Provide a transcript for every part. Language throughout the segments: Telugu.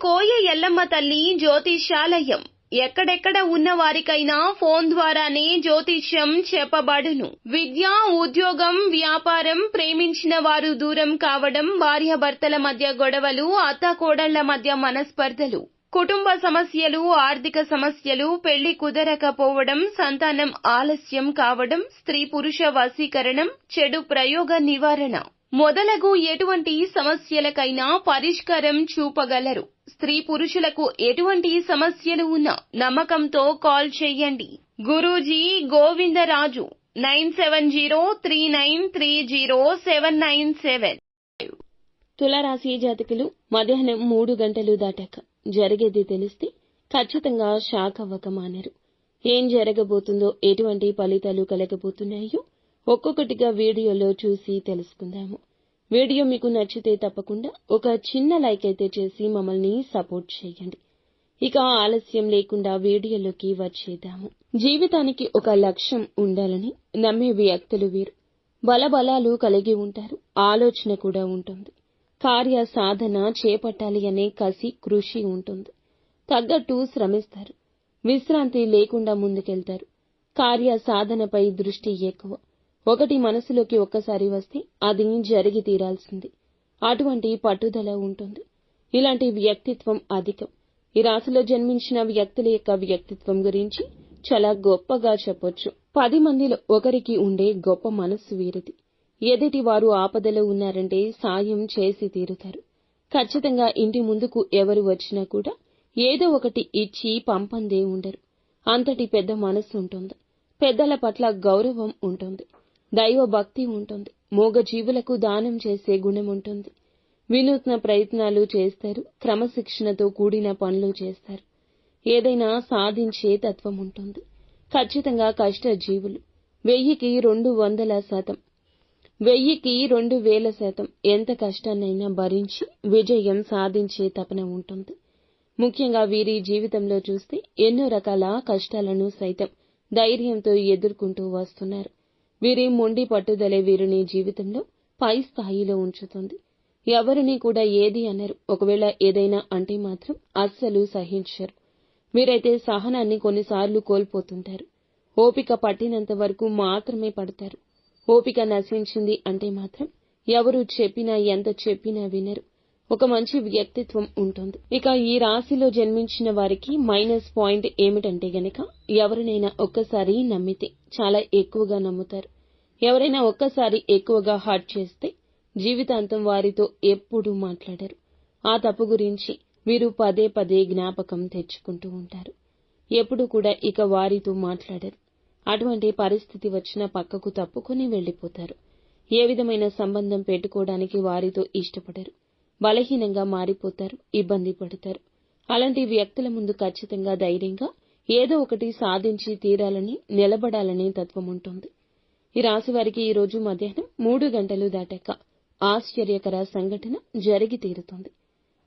కోయ ఎల్లమ్మ తల్లి జ్యోతిష్యాలయం ఎక్కడెక్కడ ఉన్న వారికైనా ఫోన్ ద్వారానే జ్యోతిష్యం చెప్పబడును. విద్య, ఉద్యోగం, వ్యాపారం, ప్రేమించిన వారు దూరం కావడం, భార్యాభర్తల మధ్య గొడవలు, అత్తాకోడళ్ల మధ్య మనస్పర్ధలు, కుటుంబ సమస్యలు, ఆర్థిక సమస్యలు, పెళ్లి కుదరకపోవడం, సంతానం ఆలస్యం కావడం, స్త్రీ పురుష వశీకరణం, చెడు ప్రయోగ నివారణ మొదలగు ఎటువంటి సమస్యలకైనా పరిష్కారం చూపగలరు. స్త్రీ పురుషులకు ఎటువంటి సమస్యలు ఉన్నా నమ్మకంతో కాల్ చేయండి. గురూజీ గోవిందరాజు 9703930797. తులారాశి జాతకులు మధ్యాహ్నం 3 గంటలు దాటాక జరిగేది తెలిస్తే ఖచ్చితంగా షాక్ అవ్వక మానరు. ఏం జరగబోతుందో, ఎటువంటి ఫలితాలు కలగబోతున్నాయో ఒక్కొక్కటిగా వీడియోలో చూసి తెలుసుకుందాము. వీడియో మీకు నచ్చితే తప్పకుండా ఒక చిన్న లైక్ అయితే చేసి మమ్మల్ని సపోర్ట్ చేయండి. ఇక ఆలస్యం లేకుండా వీడియోలోకి వచ్చేద్దాము. జీవితానికి ఒక లక్ష్యం ఉండాలని నమ్మే వ్యక్తులు వీరు. బలబలాలు కలిగి ఉంటారు. ఆలోచన కూడా ఉంటుంది. కార్య సాధన చేపట్టాలి అనే కసి, కృషి ఉంటుంది. తగ్గట్టు శ్రమిస్తారు. విశ్రాంతి లేకుండా ముందుకెళ్తారు. కార్య సాధనపై దృష్టి ఎక్కువ. ఒకటి మనసులోకి ఒక్కసారి వస్తే అది జరిగి తీరాల్సింది. అటువంటి పట్టుదల ఉంటుంది. ఇలాంటి వ్యక్తిత్వం అధికం. ఈ రాశిలో జన్మించిన వ్యక్తుల యొక్క వ్యక్తిత్వం గురించి చాలా గొప్పగా చెప్పొచ్చు. 10 మందిలో ఒకరికి ఉండే గొప్ప మనస్సు వీరిది. ఎదుటి వారు ఆపదలో ఉన్నారంటే సాయం చేసి తీరుతారు. ఖచ్చితంగా ఇంటి ముందుకు ఎవరు వచ్చినా కూడా ఏదో ఒకటి ఇచ్చి పంపందే ఉండరు. అంతటి పెద్ద మనస్సు ఉంటుంది. పెద్దల పట్ల గౌరవం ఉంటుంది. దైవ భక్తి ఉంటుంది. మూగజీవులకు దానం చేసే గుణం ఉంటుంది. వినూత్న ప్రయత్నాలు చేస్తారు. క్రమశిక్షణతో కూడిన పనులు చేస్తారు. ఏదైనా సాధించే తత్వం ఉంటుంది. ఖచ్చితంగా కష్టజీవులు. 1000కి 200%, 1000కి 2000% ఎంత కష్టాన్నైనా భరించి విజయం సాధించే తపన ఉంటుంది. ముఖ్యంగా వీరి జీవితంలో చూస్తే ఎన్నో రకాల కష్టాలను సైతం ధైర్యంతో ఎదుర్కొంటూ వస్తున్నారు. వీరి మొండి పట్టుదలే వీరిని జీవితంలో పై స్థాయిలో ఉంచుతుంది. ఎవరిని కూడా ఏది అనరు. ఒకవేళ ఏదైనా అంటే మాత్రం అస్సలు సహించరు. వీరైతే సహనాన్ని కొన్నిసార్లు కోల్పోతుంటారు. ఓపిక పట్టినంత వరకు మాత్రమే పడతారు. ఓపిక నశించింది అంటే మాత్రం ఎవరు చెప్పినా, ఎంత చెప్పినా వినరు. ఒక మంచి వ్యక్తిత్వం ఉంటుంది. ఇక ఈ రాశిలో జన్మించిన వారికి మైనస్ పాయింట్ ఏమిటంటే గనక, ఎవరినైనా ఒక్కసారి నమ్మితే చాలా ఎక్కువగా నమ్ముతారు. ఎవరైనా ఒక్కసారి ఎక్కువగా హర్ట్ చేస్తే జీవితాంతం వారితో ఎప్పుడూ మాట్లాడరు. ఆ తప్పు గురించి వీరు పదే పదే జ్ఞాపకం తెచ్చుకుంటూ ఉంటారు. ఎప్పుడు కూడా ఇక వారితో మాట్లాడరు. అటువంటి పరిస్థితి వచ్చినా పక్కకు తప్పుకొని వెళ్లిపోతారు. ఏ విధమైన సంబంధం పెట్టుకోవడానికి వారితో ఇష్టపడరు. బలహీనంగా మారిపోతారు. ఇబ్బంది పడతారు. అలాంటి వ్యక్తుల ముందు ఖచ్చితంగా ధైర్యంగా ఏదో ఒకటి సాధించి తీరాలని, నిలబడాలనే తత్వం ఉంటుంది. ఈ రాశి వారికి ఈ రోజు మధ్యాహ్నం 3 గంటలు దాటాక ఆశ్చర్యకర సంఘటన జరిగి తీరుతుంది.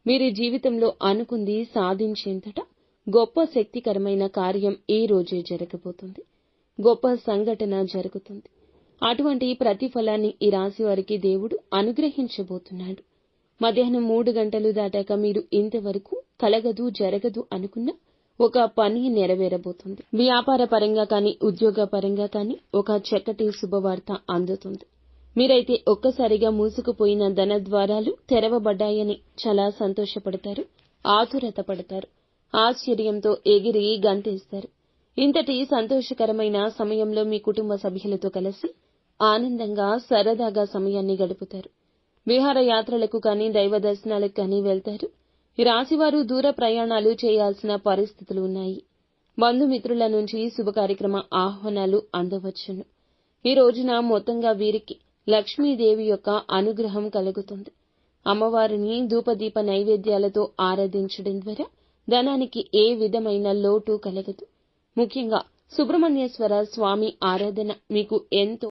వీరి జీవితంలో అనుకుంది సాధించేంతట గొప్ప శక్తికరమైన కార్యం ఈ రోజే జరగబోతుంది. గొప్ప సంఘటన జరుగుతుంది. అటువంటి ప్రతిఫలాన్ని ఈ రాశి వారికి దేవుడు అనుగ్రహించబోతున్నాడు. మధ్యాహ్నం 3 గంటలు దాటాక మీరు ఇంతవరకు కలగదు, జరగదు అనుకున్న ఒక పని నెరవేరబోతుంది. వ్యాపార పరంగా కానీ, ఉద్యోగ పరంగా కానీ ఒక చక్కటి శుభవార్త అందుతుంది. మీరైతే ఒక్కసారిగా మూసుకుపోయిన ధన ద్వారాలు తెరవబడ్డాయని చాలా సంతోషపడతారు. ఆతురత పడతారు. ఆశ్చర్యంతో ఎగిరి గంతేస్తారు. ఇంతటి సంతోషకరమైన సమయంలో మీ కుటుంబ సభ్యులతో కలిసి ఆనందంగా, సరదాగా సమయాన్ని గడుపుతారు. విహారయాత్రలకు కానీ, దైవ దర్శనాలకు కానీ వెళ్తారు. ఈ రాశివారు దూర ప్రయాణాలు చేయాల్సిన పరిస్థితులు ఉన్నాయి. బంధుమిత్రుల నుంచి శుభ కార్యక్రమ ఆహ్వానాలు అందవచ్చును. ఈ రోజున మొత్తంగా వీరికి లక్ష్మీదేవి యొక్క అనుగ్రహం కలుగుతుంది. అమ్మవారిని ధూపదీప నైవేద్యాలతో ఆరాధించడం ద్వారా ధనానికి ఏ విధమైన లోటు కలగదు. ముఖ్యంగా సుబ్రహ్మణ్యేశ్వర స్వామి ఆరాధన మీకు ఎంతో